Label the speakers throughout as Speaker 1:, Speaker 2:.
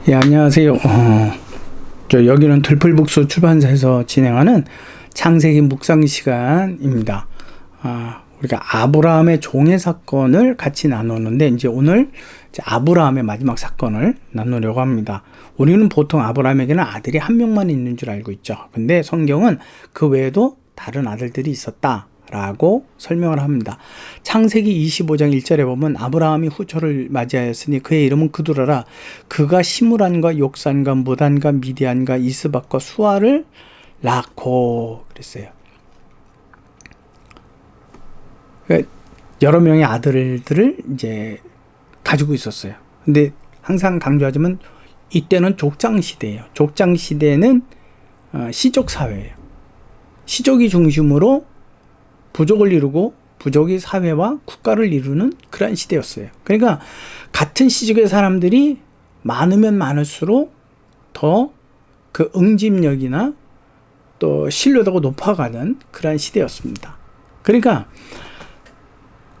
Speaker 1: 예, 안녕하세요. 여기는 들풀북수 출판사에서 진행하는 창세기 묵상 시간입니다. 우리가 아브라함의 종의 사건을 같이 나누는데, 이제 오늘 아브라함의 마지막 사건을 나누려고 합니다. 우리는 보통 아브라함에게는 아들이 한 명만 있는 줄 알고 있죠. 근데 성경은 그 외에도 다른 아들들이 있었다 라고 설명을 합니다. 창세기 25장 1절에 보면 아브라함이 후처를 맞이하였으니 그의 이름은 그두라라. 그가 시므란과 욕산과 무단과 미디안과 이스박과 수아를 낳고 그랬어요. 여러 명의 아들들을 이제 가지고 있었어요. 근데 항상 강조하지만 이때는 족장 시대예요. 족장 시대는 시족 사회예요. 시족이 중심으로 부족을 이루고 부족이 사회와 국가를 이루는 그런 시대였어요. 그러니까 같은 시족의 사람들이 많으면 많을수록 더 그 응집력이나 또 신뢰도가 높아가는 그런 시대였습니다. 그러니까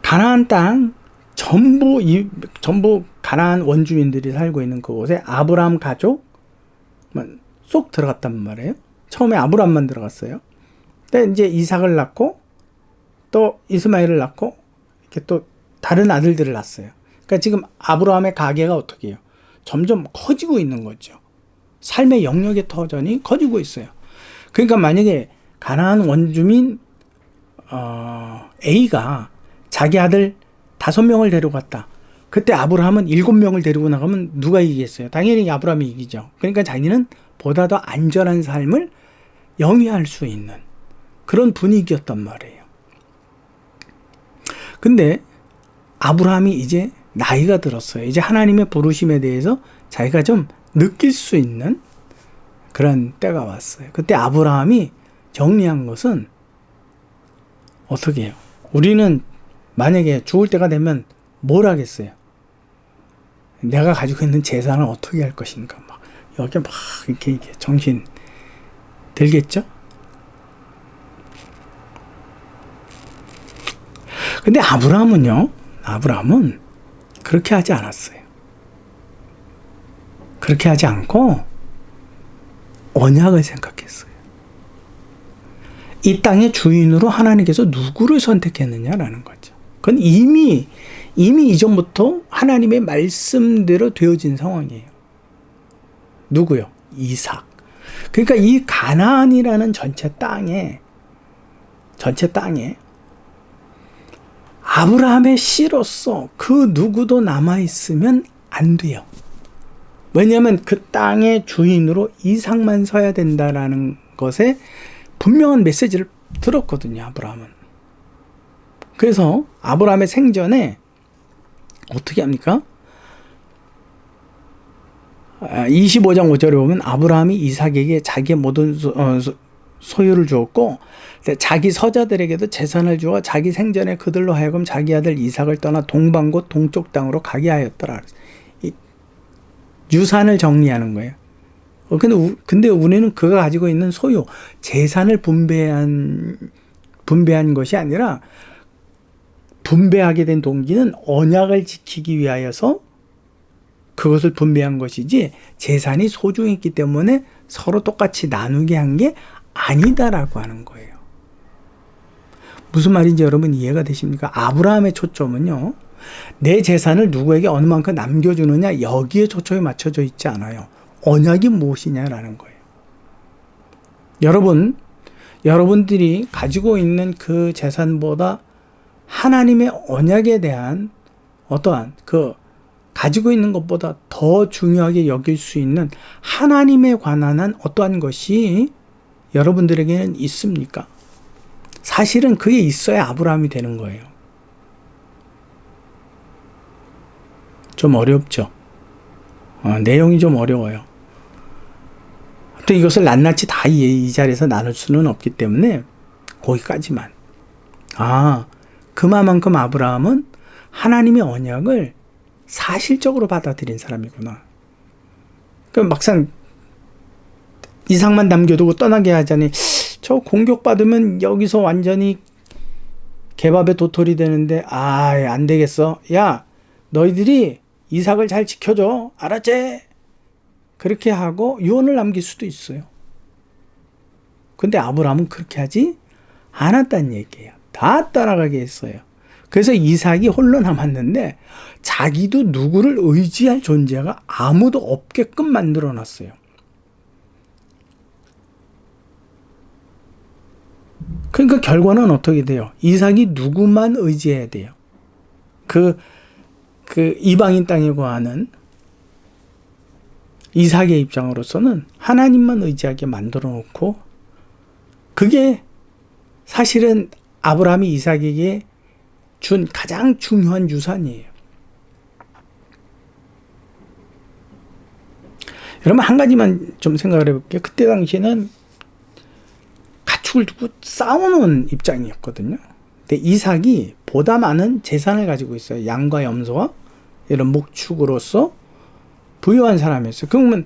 Speaker 1: 가나안 땅 전부 가나안 원주민들이 살고 있는 그곳에 아브라함 가족만 쏙 들어갔단 말이에요. 처음에 아브라함만 들어갔어요. 근데 이제 이삭을 낳고 또 이스마엘을 낳고 이렇게 또 다른 아들들을 낳았어요. 그러니까 지금 아브라함의 가계가 어떻게 해요? 점점 커지고 있는 거죠. 삶의 영역의 터전이 커지고 있어요. 그러니까 만약에 가나안 원주민 A가 자기 아들 5명을 데려갔다. 그때 아브라함은 7명을 데리고 나가면 누가 이기겠어요? 당연히 아브라함이 이기죠. 그러니까 자기는 보다 더 안전한 삶을 영위할 수 있는 그런 분위기였단 말이에요. 근데 아브라함이 이제 나이가 들었어요. 이제 하나님의 부르심에 대해서 자기가 좀 느낄 수 있는 그런 때가 왔어요. 그때 아브라함이 정리한 것은 어떻게 해요? 우리는 만약에 죽을 때가 되면 뭘 하겠어요? 내가 가지고 있는 재산을 어떻게 할 것인가? 여기 이렇게 정신 들겠죠? 근데 아브라함은 그렇게 하지 않았어요. 그렇게 하지 않고 언약을 생각했어요. 이 땅의 주인으로 하나님께서 누구를 선택했느냐라는 거죠. 그건 이미 이전부터 하나님의 말씀대로 되어진 상황이에요. 누구요? 이삭. 그러니까 이 가나안이라는 전체 땅에 아브라함의 씨로서 그 누구도 남아있으면 안 돼요. 왜냐하면 그 땅의 주인으로 이삭만 서야 된다라는 것에 분명한 메시지를 들었거든요, 아브라함은. 그래서 아브라함의 생전에 어떻게 합니까? 25장 5절에 보면 아브라함이 이삭에게 자기의 모든 소유를 주었고 자기 서자들에게도 재산을 주어 자기 생전에 그들로 하여금 자기 아들 이삭을 떠나 동방곳 동쪽 땅으로 가게 하였더라. 유산을 정리하는 거예요. 근데 우리는 그가 가지고 있는 소유, 재산을 분배한 것이 아니라 분배하게 된 동기는 언약을 지키기 위하여서 그것을 분배한 것이지 재산이 소중했기 때문에 서로 똑같이 나누게 한 게 아니다라고 하는 거예요. 무슨 말인지 여러분 이해가 되십니까? 아브라함의 초점은요, 내 재산을 누구에게 어느 만큼 남겨주느냐 여기에 초점이 맞춰져 있지 않아요. 언약이 무엇이냐라는 거예요. 여러분들이 가지고 있는 그 재산보다 하나님의 언약에 대한 어떠한 가지고 있는 것보다 더 중요하게 여길 수 있는 하나님에 관한 한 어떠한 것이 여러분들에게는 있습니까? 사실은 그게 있어야 아브라함이 되는 거예요. 좀 어렵죠? 내용이 좀 어려워요. 또 이것을 낱낱이 다 이 자리에서 나눌 수는 없기 때문에 거기까지만. 그만큼 아브라함은 하나님의 언약을 사실적으로 받아들인 사람이구나. 그럼 막상 이삭만 남겨두고 떠나게 하자니 저 공격받으면 여기서 완전히 개밥에 도토리 되는데 안 되겠어. 야, 너희들이 이삭을 잘 지켜줘. 알았지? 그렇게 하고 유언을 남길 수도 있어요. 근데 아브라함은 그렇게 하지 않았다는 얘기예요. 다 따라가게 했어요. 그래서 이삭이 홀로 남았는데 자기도 누구를 의지할 존재가 아무도 없게끔 만들어 놨어요. 그러니까 결과는 어떻게 돼요? 이삭이 누구만 의지해야 돼요? 그 이방인 땅에 거하는 이삭의 입장으로서는 하나님만 의지하게 만들어 놓고, 그게 사실은 아브라함이 이삭에게 준 가장 중요한 유산이에요. 여러분, 한 가지만 좀 생각을 해볼게요. 그때 당시에는 가축을 두고 싸우는 입장이었거든요. 근데 이삭이 보다 많은 재산을 가지고 있어요. 양과 염소와 이런 목축으로서 부유한 사람이었어요. 그러면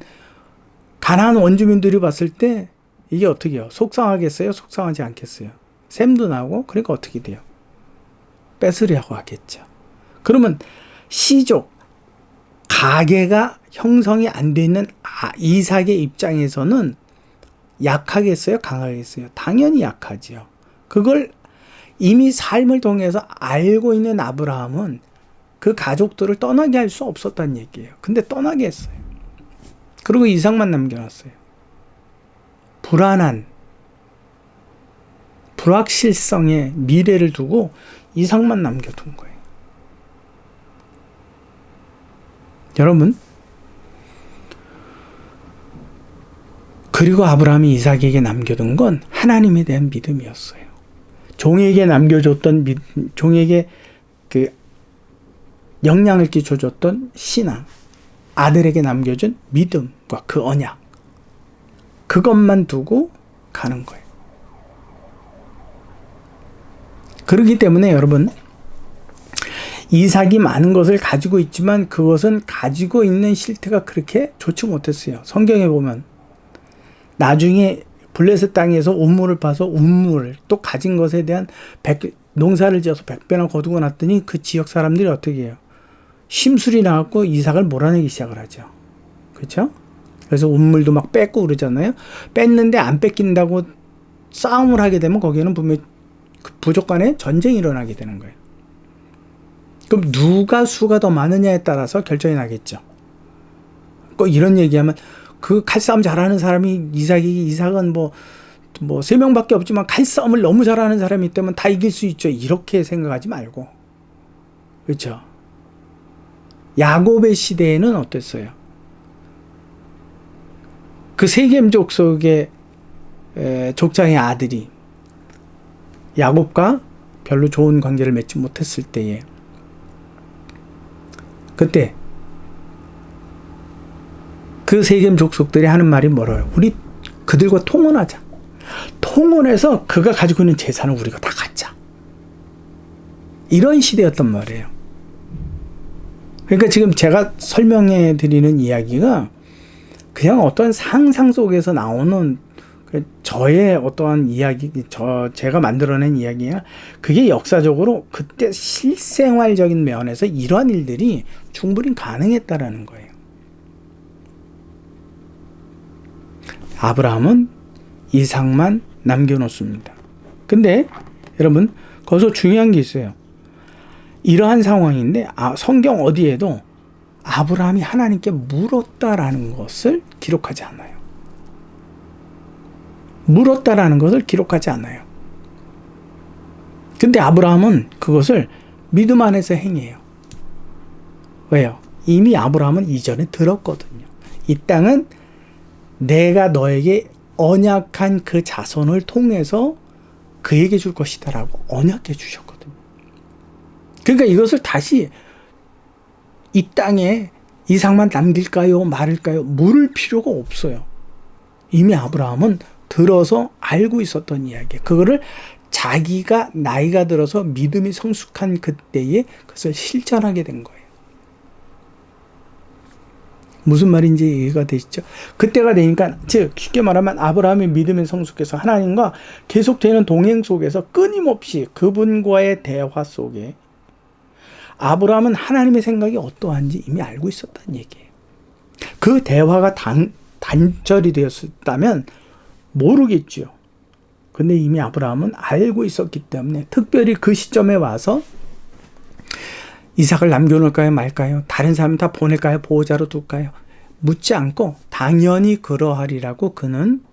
Speaker 1: 가나안 원주민들이 봤을 때 이게 어떻게 해요? 속상하겠어요? 속상하지 않겠어요? 샘도 나고, 그러니까 어떻게 돼요? 뺏으려고 하겠죠. 그러면 시족, 가계가 형성이 안 돼 있는 이삭의 입장에서는 약하겠어요? 강하겠어요? 당연히 약하지요. 그걸 이미 삶을 통해서 알고 있는 아브라함은 그 가족들을 떠나게 할 수 없었다는 얘기예요. 근데 떠나게 했어요. 그리고 이삭만 남겨놨어요. 불안한, 불확실성의 미래를 두고 이삭만 남겨둔 거예요. 여러분, 그리고 아브라함이 이삭에게 남겨둔 건 하나님에 대한 믿음이었어요. 종에게 남겨줬던 종에게 그 영향을 끼쳐줬던 신앙, 아들에게 남겨준 믿음과 그 언약, 그것만 두고 가는 거예요. 그렇기 때문에 여러분, 이삭이 많은 것을 가지고 있지만 그것은 가지고 있는 실태가 그렇게 좋지 못했어요. 성경에 보면 나중에 블레셋 땅에서 우물을 파서 우물을 또 가진 것에 대한 농사를 지어서 100배나 거두고 났더니 그 지역 사람들이 어떻게 해요? 심술이 나갖고 이삭을 몰아내기 시작을 하죠. 그렇죠? 그래서 우물도 막 뺏고 그러잖아요. 뺐는데 안 뺏긴다고 싸움을 하게 되면 거기에는 분명히 그 부족 간에 전쟁이 일어나게 되는 거예요. 그럼 누가 수가 더 많으냐에 따라서 결정이 나겠죠. 꼭 이런 얘기하면 그 칼싸움 잘하는 사람이 이삭은 뭐 3명밖에 없지만 칼싸움을 너무 잘하는 사람이 있다면 다 이길 수 있죠. 이렇게 생각하지 말고. 그렇죠? 야곱의 시대에는 어땠어요? 그 세겜 족속의 족장의 아들이 야곱과 별로 좋은 관계를 맺지 못했을 때에, 그때 그 세겜 족속들이 하는 말이 뭐래요? 우리 그들과 통혼하자. 통혼해서 그가 가지고 있는 재산을 우리가 다 갖자. 이런 시대였단 말이에요. 그러니까 지금 제가 설명해 드리는 이야기가 그냥 어떤 상상 속에서 나오는 저의 어떠한 이야기, 제가 만들어낸 이야기야. 그게 역사적으로 그때 실생활적인 면에서 이러한 일들이 충분히 가능했다라는 거예요. 아브라함은 이삭만 남겨놓습니다. 근데 여러분, 거기서 중요한 게 있어요. 이러한 상황인데 성경 어디에도 아브라함이 하나님께 물었다라는 것을 기록하지 않아요. 물었다라는 것을 기록하지 않아요. 근데 아브라함은 그것을 믿음 안에서 행해요. 왜요? 이미 아브라함은 이전에 들었거든요. 이 땅은 내가 너에게 언약한 그 자손을 통해서 그에게 줄 것이다 라고 언약해 주셨거든요. 그러니까 이것을 다시 이 땅에 이삭만 남길까요? 말을까요? 물을 필요가 없어요. 이미 아브라함은 들어서 알고 있었던 이야기예요. 그거를 자기가 나이가 들어서 믿음이 성숙한 그때에 그것을 실천하게 된 거예요. 무슨 말인지 이해가 되시죠? 그때가 되니까, 즉 쉽게 말하면 아브라함의 믿음이 성숙해서 하나님과 계속되는 동행 속에서 끊임없이 그분과의 대화 속에 아브라함은 하나님의 생각이 어떠한지 이미 알고 있었다는 얘기예요. 그 대화가 단절이 되었다면 모르겠죠. 근데 이미 아브라함은 알고 있었기 때문에 특별히 그 시점에 와서 이삭을 남겨놓을까요 말까요? 다른 사람 다 보낼까요? 보호자로 둘까요? 묻지 않고 당연히 그러하리라고 그는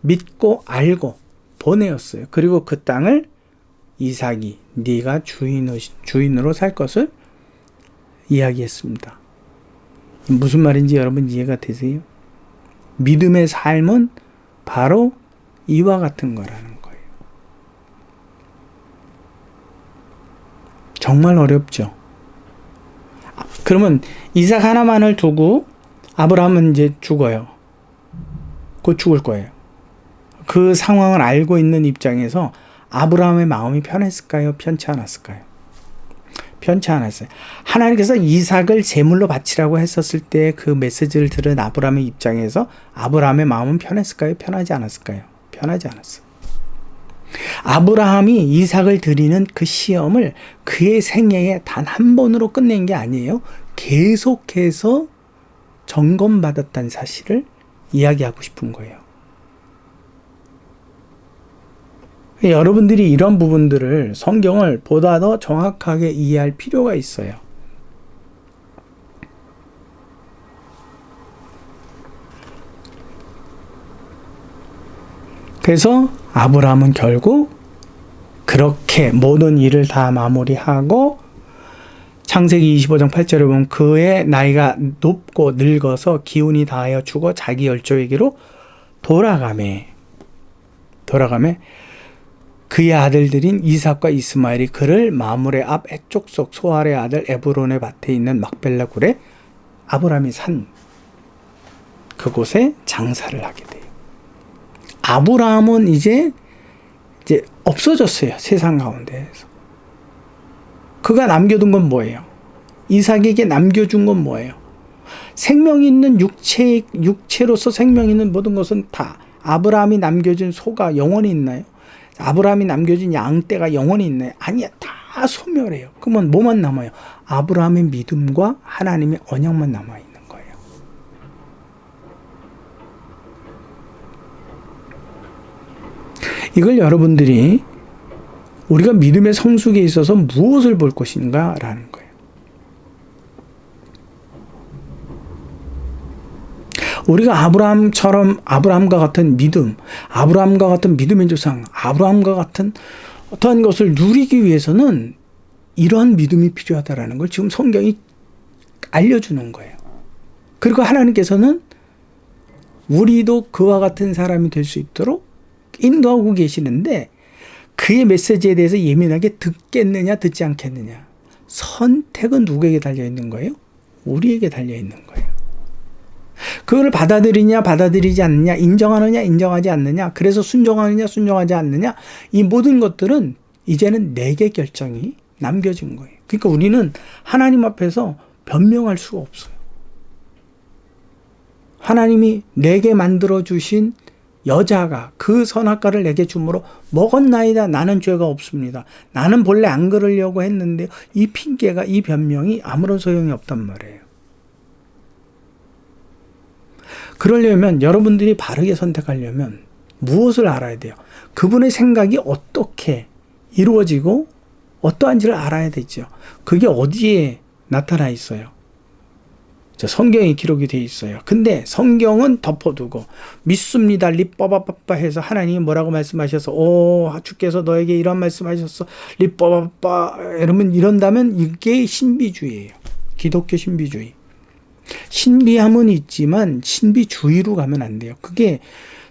Speaker 1: 믿고 알고 보내었어요. 그리고 그 땅을 이삭이 네가 주인으로 살 것을 이야기했습니다. 무슨 말인지 여러분 이해가 되세요? 믿음의 삶은 바로 이와 같은 거라는 거예요. 정말 어렵죠. 그러면 이삭 하나만을 두고 아브라함은 이제 죽어요. 곧 죽을 거예요. 그 상황을 알고 있는 입장에서 아브라함의 마음이 편했을까요? 편치 않았을까요? 편치 않았어요. 하나님께서 이삭을 제물로 바치라고 했었을 때 그 메시지를 들은 아브라함의 입장에서 아브라함의 마음은 편했을까요? 편하지 않았을까요? 편하지 않았어요. 아브라함이 이삭을 드리는 그 시험을 그의 생애에 단 한 번으로 끝낸 게 아니에요. 계속해서 점검받았다는 사실을 이야기하고 싶은 거예요. 여러분들이 이런 부분들을 성경을 보다 더 정확하게 이해할 필요가 있어요. 그래서 아브라함은 결국 그렇게 모든 일을 다 마무리하고 창세기 25장 8절에 보면 그의 나이가 높고 늙어서 기운이 다하여 죽어 자기 열조에게로 돌아가매 그의 아들들인 이삭과 이스마엘이 그를 마므레 앞 에쪽속 소알의 아들 에브론의 밭에 있는 막벨라 굴에 아브라함이 산 그곳에 장사를 하게 돼요. 아브라함은 이제 없어졌어요. 세상 가운데에서. 그가 남겨둔 건 뭐예요? 이삭에게 남겨준 건 뭐예요? 생명 있는 육체로서 생명 있는 모든 것은 다 아브라함이 남겨준 소가 영원히 있나요? 아브라함이 남겨준 양떼가 영원히 있나요? 아니야. 다 소멸해요. 그러면 뭐만 남아요? 아브라함의 믿음과 하나님의 언약만 남아있는 거예요. 이걸 여러분들이 우리가 믿음의 성숙에 있어서 무엇을 볼 것인가 라는 거예요. 우리가 아브라함과 같은 믿음, 아브라함과 같은 믿음의 조상, 아브라함과 같은 어떠한 것을 누리기 위해서는 이러한 믿음이 필요하다라는 걸 지금 성경이 알려주는 거예요. 그리고 하나님께서는 우리도 그와 같은 사람이 될 수 있도록 인도하고 계시는데 그의 메시지에 대해서 예민하게 듣겠느냐 듣지 않겠느냐. 선택은 누구에게 달려있는 거예요? 우리에게 달려있는 거예요. 그걸 받아들이냐 받아들이지 않느냐, 인정하느냐 인정하지 않느냐, 그래서 순종하느냐 순종하지 않느냐, 이 모든 것들은 이제는 내게 결정이 남겨진 거예요. 그러니까 우리는 하나님 앞에서 변명할 수가 없어요. 하나님이 내게 만들어주신 여자가 그 선악과를 내게 주므로 먹었나이다. 나는 죄가 없습니다. 나는 본래 안 그러려고 했는데 이 핑계가, 이 변명이 아무런 소용이 없단 말이에요. 그러려면 여러분들이 바르게 선택하려면 무엇을 알아야 돼요? 그분의 생각이 어떻게 이루어지고 어떠한지를 알아야 되죠. 그게 어디에 나타나 있어요? 성경에 기록이 되어 있어요. 근데 성경은 덮어두고 믿습니다. 리빠바빠빠 해서 하나님이 뭐라고 말씀하셔서 주께서 너에게 이런 말씀하셨어. 리빠바빠 이런다면 이게 신비주의예요. 기독교 신비주의. 신비함은 있지만 신비주의로 가면 안 돼요. 그게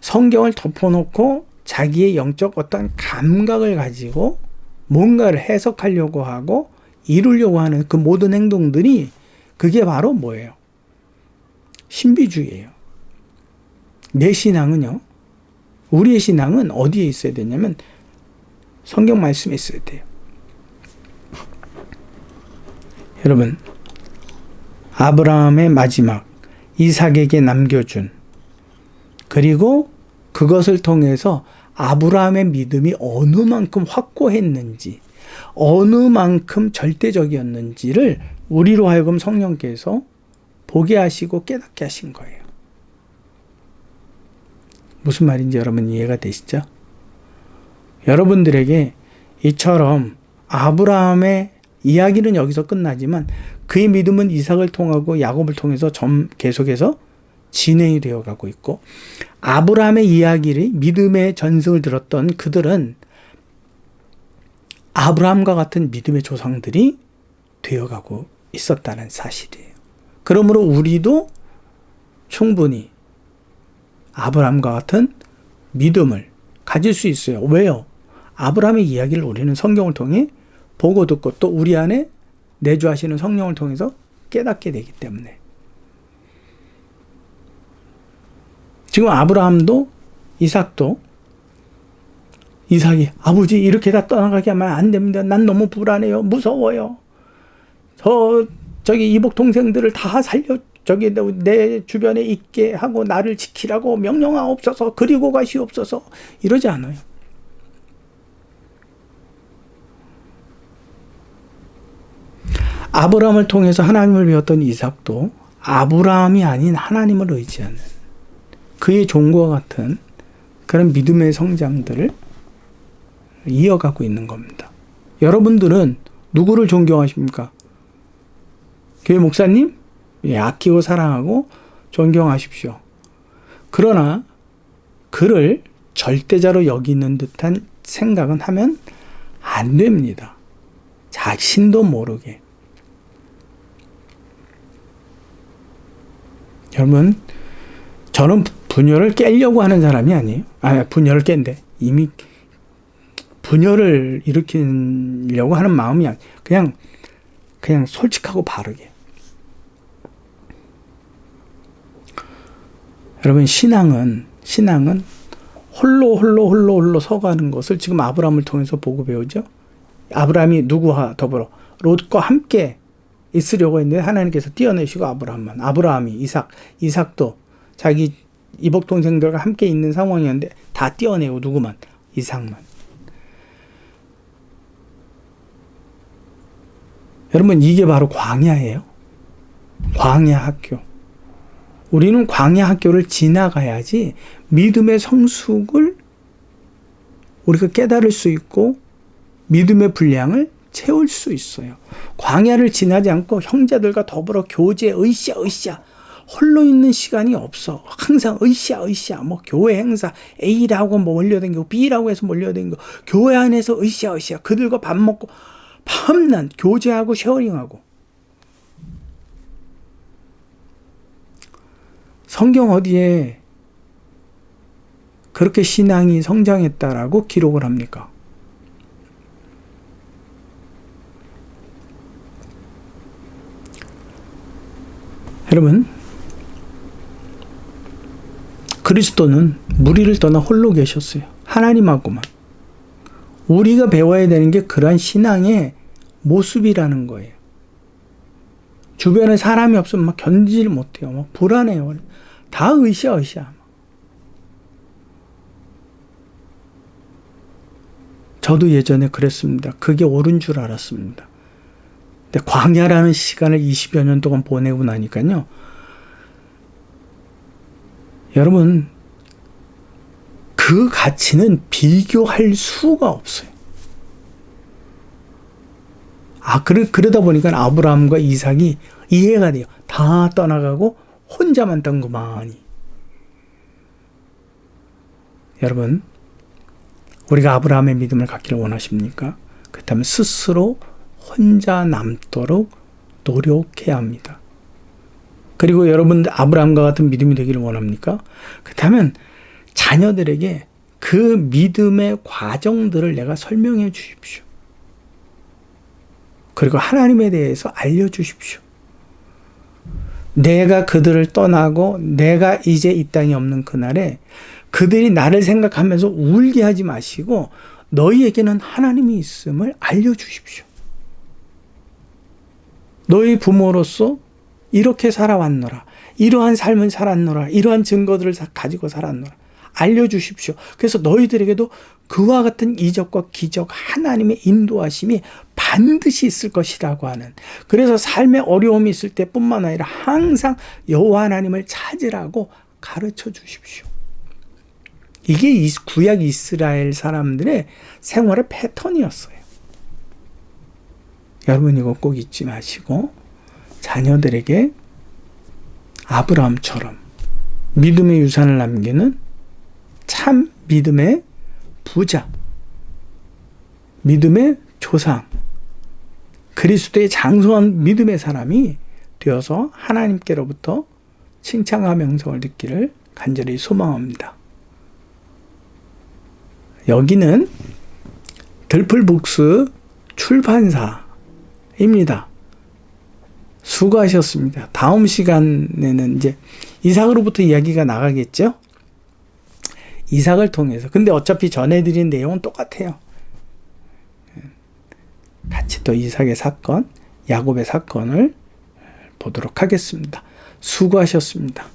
Speaker 1: 성경을 덮어놓고 자기의 영적 어떤 감각을 가지고 뭔가를 해석하려고 하고 이루려고 하는 그 모든 행동들이 그게 바로 뭐예요? 신비주의예요. 내 신앙은요, 우리의 신앙은 어디에 있어야 되냐면 성경 말씀에 있어야 돼요. 여러분, 아브라함의 마지막, 이삭에게 남겨준, 그리고 그것을 통해서 아브라함의 믿음이 어느 만큼 확고했는지, 어느 만큼 절대적이었는지를 우리로 하여금 성령께서 보게 하시고 깨닫게 하신 거예요. 무슨 말인지 여러분 이해가 되시죠? 여러분들에게 이처럼 아브라함의 이야기는 여기서 끝나지만 그의 믿음은 이삭을 통하고 야곱을 통해서 계속해서 진행이 되어 가고 있고, 아브라함의 이야기를 믿음의 전승을 들었던 그들은 아브라함과 같은 믿음의 조상들이 되어가고 있었다는 사실이에요. 그러므로 우리도 충분히 아브라함과 같은 믿음을 가질 수 있어요. 왜요? 아브라함의 이야기를 우리는 성경을 통해 보고 듣고 또 우리 안에 내주하시는 성령을 통해서 깨닫게 되기 때문에. 지금 아브라함도 이삭이 아버지 이렇게 다 떠나가게 하면 안 됩니다. 난 너무 불안해요. 무서워요. 저기 이복 동생들을 다 살려 내 주변에 있게 하고 나를 지키라고 명령하옵소서. 그리고 가시옵소서. 이러지 않아요. 아브라함을 통해서 하나님을 배웠던 이삭도 아브라함이 아닌 하나님을 의지하는 그의 종과 같은 그런 믿음의 성장들을 이어가고 있는 겁니다. 여러분들은 누구를 존경하십니까? 교회 목사님? 예, 아끼고 사랑하고 존경하십시오. 그러나 그를 절대자로 여기는 듯한 생각은 하면 안 됩니다. 자신도 모르게. 여러분, 저는 분열을 깨려고 하는 사람이 아니에요. 분열을 깬데 이미 분열을 일으키려고 하는 마음이 아니에요. 그냥 솔직하고 바르게. 여러분, 신앙은 홀로 서가는 것을 지금 아브라함을 통해서 보고 배우죠. 아브라함이 누구와 더불어 롯과 함께 있으려고 했는데 하나님께서 띄어내시고 아브라함이 이삭도 자기 이복 동생들과 함께 있는 상황이었는데 다 띄어내고 누구만? 이삭만. 여러분, 이게 바로 광야예요. 광야 학교. 우리는 광야 학교를 지나가야지 믿음의 성숙을 우리가 깨달을 수 있고 믿음의 분량을 채울 수 있어요. 광야를 지나지 않고 형제들과 더불어 교제 으쌰 홀로 있는 시간이 없어. 항상 으쌰 뭐 교회 행사 A라고 뭐 몰려다니고 B라고 해서 몰려다니고 교회 안에서 으쌰 그들과 밥 먹고 밤낮 교제하고 쉐어링하고. 성경 어디에 그렇게 신앙이 성장했다라고 기록을 합니까? 여러분, 그리스도는 무리를 떠나 홀로 계셨어요. 하나님하고만. 우리가 배워야 되는 게 그러한 신앙의 모습이라는 거예요. 주변에 사람이 없으면 막 견디질 못해요. 막 불안해요. 다 으쌰. 저도 예전에 그랬습니다. 그게 옳은 줄 알았습니다. 근데 광야라는 시간을 20여 년 동안 보내고 나니까요. 여러분, 그 가치는 비교할 수가 없어요. 그러다 보니까 아브라함과 이삭이 이해가 돼요. 다 떠나가고 혼자만 딴구만이. 여러분, 우리가 아브라함의 믿음을 갖기를 원하십니까? 그렇다면 스스로 혼자 남도록 노력해야 합니다. 그리고 여러분 아브라함과 같은 믿음이 되기를 원합니까? 그렇다면 자녀들에게 그 믿음의 과정들을 내가 설명해 주십시오. 그리고 하나님에 대해서 알려주십시오. 내가 그들을 떠나고 내가 이제 이 땅에 없는 그날에 그들이 나를 생각하면서 울게 하지 마시고 너희에게는 하나님이 있음을 알려주십시오. 너희 부모로서 이렇게 살아왔노라. 이러한 삶을 살았노라. 이러한 증거들을 가지고 살았노라. 알려주십시오. 그래서 너희들에게도 그와 같은 이적과 기적 하나님의 인도하심이 반드시 있을 것이라고 하는, 그래서 삶의 어려움이 있을 때뿐만 아니라 항상 여호와 하나님을 찾으라고 가르쳐 주십시오. 이게 구약 이스라엘 사람들의 생활의 패턴이었어요. 여러분 이거 꼭 잊지 마시고 자녀들에게 아브라함처럼 믿음의 유산을 남기는 참 믿음의 부자, 믿음의 조상, 그리스도의 장성한 믿음의 사람이 되어서 하나님께로부터 칭찬과 명성을 듣기를 간절히 소망합니다. 여기는 들풀북스 출판사입니다. 수고하셨습니다. 다음 시간에는 이제 이삭으로부터 이야기가 나가겠죠? 이삭을 통해서. 근데 어차피 전해드린 내용은 똑같아요. 같이 또 이삭의 사건, 야곱의 사건을 보도록 하겠습니다. 수고하셨습니다.